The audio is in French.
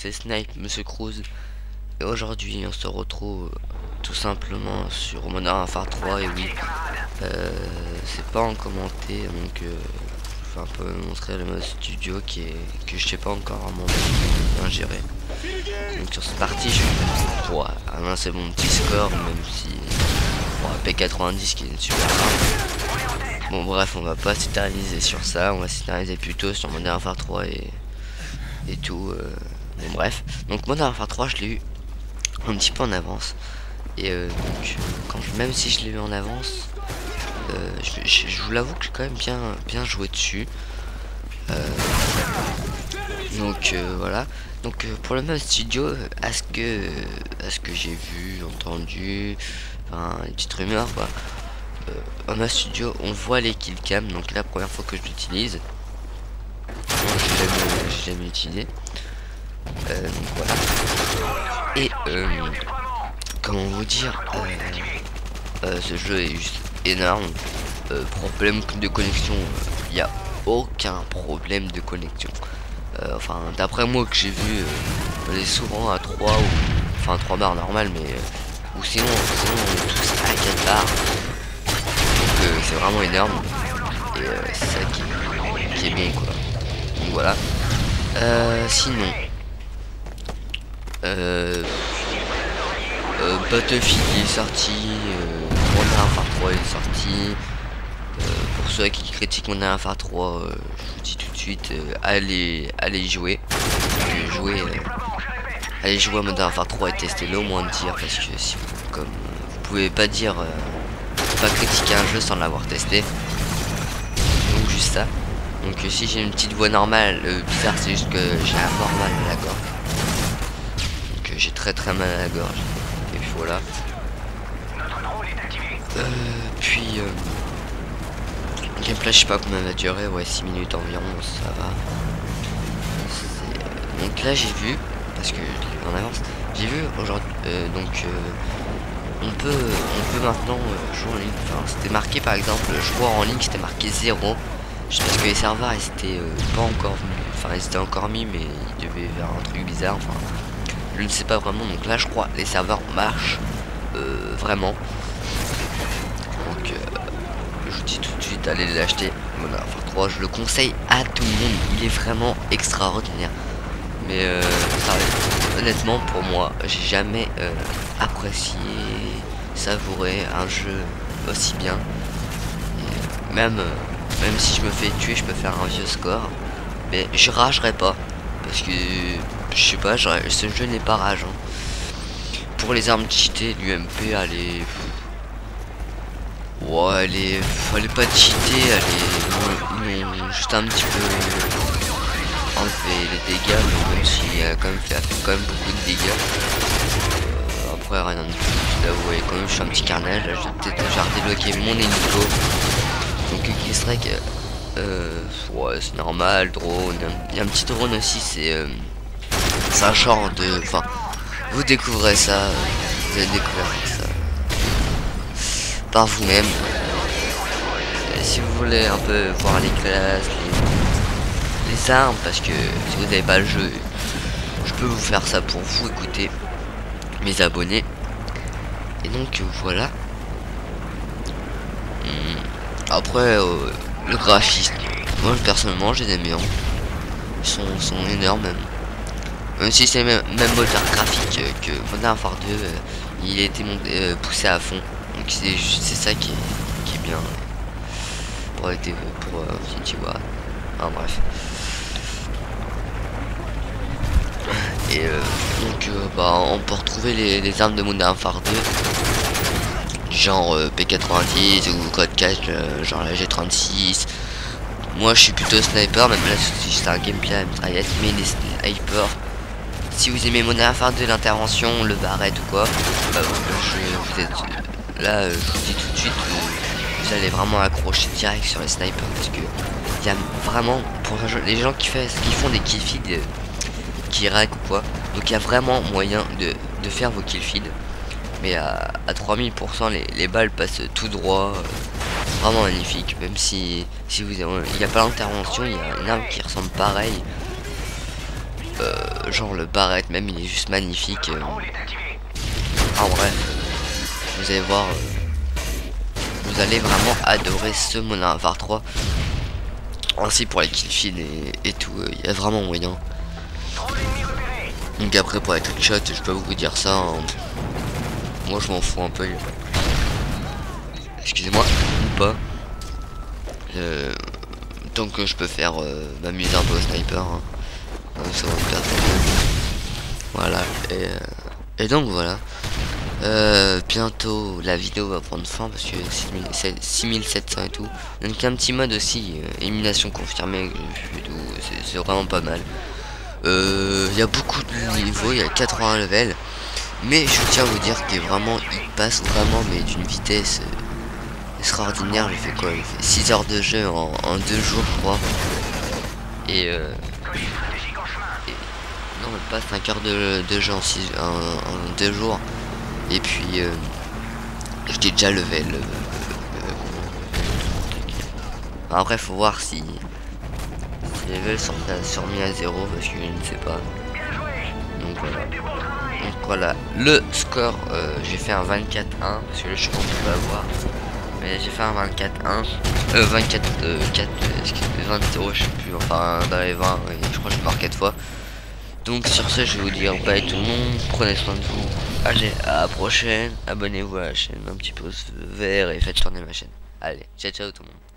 c'est Snipe, Monsieur Cruz. Et aujourd'hui, on se retrouve tout simplement sur Modern Warfare 3. Et oui, c'est pas en commenté, donc je vais un peu montrer le mode studio que je sais pas encore vraiment bien gérer. Donc sur cette partie, je vais annoncer mon petit score, même si P90 qui est une super arme. Bon bref, on va pas s'éterniser sur ça, on va s'éterniser plutôt sur Modern Warfare 3 et tout. Bon bref, donc Modern Warfare 3 je l'ai eu un petit peu en avance. Et donc même si je l'ai eu en avance, je vous l'avoue que j'ai quand même bien joué dessus. Donc voilà. Donc pour le mode studio, à ce que j'ai vu, entendu, enfin les petites rumeurs quoi. En mode studio, on voit les kill cam, donc la première fois que je l'utilise, je l'aime utiliser. Donc voilà. Et comment vous dire, ce jeu est juste énorme. Problème de connexion, il n'y a aucun problème de connexion. Enfin d'après moi que j'ai vu, on est souvent à 3 ou enfin 3 barres normales, mais ou sinon on est tous à 4 barres. Donc c'est vraiment énorme. Et c'est ça qui est bon quoi. Donc voilà. Sinon Battlefield est sorti, Modern Warfare 3 est sorti. Pour ceux qui critiquent Modern Warfare 3, je vous dis tout de suite, allez jouer. Allez jouer à Modern Warfare 3 et testez-le, au moins de dire, parce que si vous pouvez pas dire, pas critiquer un jeu sans l'avoir testé. Donc juste ça. Donc si j'ai une petite voix normale, bizarre, c'est juste que j'ai un fort mal à la gorge. Donc j'ai très mal à la gorge. Et puis voilà. Puis gameplay, je sais pas combien va durer, ouais 6 minutes environ, ça va. Donc là j'ai vu, parce que je l'ai vu en avance, j'ai vu aujourd'hui, on peut maintenant jouer en ligne. Enfin c'était marqué par exemple, joueur en ligne c'était marqué 0. Juste parce que les serveurs ils étaient pas encore venus, enfin ils étaient encore mis mais ils devaient faire un truc bizarre, enfin je ne sais pas vraiment. Donc là je crois les serveurs marchent vraiment. Donc je vous dis tout de suite, allez l'acheter. Modern Warfare 3, je le conseille à tout le monde, il est vraiment extraordinaire. Mais honnêtement pour moi, j'ai jamais apprécié, savouré un jeu aussi bien. Et, même si je me fais tuer, je peux faire un vieux score, mais je ragerai pas parce que je sais pas, ce jeu n'est pas rageant. Pour les armes cheatées, l'UMP elle est pas cheatée, ils ont juste un petit peu enlevé les dégâts, mais même si elle a quand même fait quand même beaucoup de dégâts. Après rien de plus, là vous voyez quand même je suis un petit carnage, là je vais peut-être débloquer mon hélico. Donc Kill-Strike, ouais c'est normal, drone, il y a un petit drone aussi, c'est un genre de, enfin vous découvrez ça, vous allez découvrir ça par vous-même. Si vous voulez un peu voir les classes, les armes, parce que si vous n'avez pas le jeu, je peux vous faire ça pour vous, écouter mes abonnés. Et donc voilà. Après le graphisme, moi personnellement j'ai des bien, ils sont énormes même si c'est même moteur graphique que Modern Warfare 2, il a été poussé à fond. Donc c'est ça qui est bien pour Infinity Ward. Enfin bref. Et donc on peut retrouver les armes de Modern Warfare 2, genre P90 ou Code 4, genre la G36. Moi je suis plutôt sniper, même là c'est un gameplay à mitraillette, mais les snipers, si vous aimez Modern Warfare 2, l'intervention, le barrette ou quoi, bah, vous êtes là, je vous dis tout de suite, vous allez vraiment accrocher direct sur les snipers, parce que il y a vraiment, pour les gens qui font des kill feed, qui rack ou quoi, donc il y a vraiment moyen de faire vos kill feed, mais à 3000% les balles passent tout droit, vraiment magnifique. Même si il n'y a pas l'intervention, il y a une arme qui ressemble pareil, genre le barrette même, il est juste magnifique. En bref, vous allez voir, vous allez vraiment adorer ce Modern Warfare 3. Ainsi pour les killfeeds et tout, il y a vraiment moyen. Donc après pour les trickshots, je peux vous dire ça, hein. Moi je m'en fous un peu. Excusez-moi, ou pas. Tant que je peux faire m'amuser un peu au sniper, hein. Ça va me perdre. Voilà, et donc voilà. Bientôt la vidéo va prendre fin parce que 6700 et tout. Donc un petit mode aussi, élimination confirmée, c'est vraiment pas mal. Il y a beaucoup de niveaux, il y a 80 levels. Mais je tiens à vous dire que vraiment il passe vraiment mais d'une vitesse extraordinaire. J'ai fait quoi? J'ai fait 6 heures de jeu en 2 jours je crois. Et non même pas 5 heures de jeu en 2 jours. Et puis j'étais déjà level. Après faut voir si les levels sont mis à 0 parce que je ne sais pas. Donc voilà. Donc voilà. Le score, j'ai fait un 24-1 parce que là je pense qu'on peut avoir. Mais j'ai fait un 24-1. 24-4, 20-0 je sais plus. Enfin dans les 20 et je crois que je marque 4 fois. Donc sur ce je vais vous dire bye tout le monde, prenez soin de vous, allez à la prochaine, abonnez-vous à la chaîne, un petit pouce vert et faites tourner ma chaîne. Allez, ciao ciao tout le monde.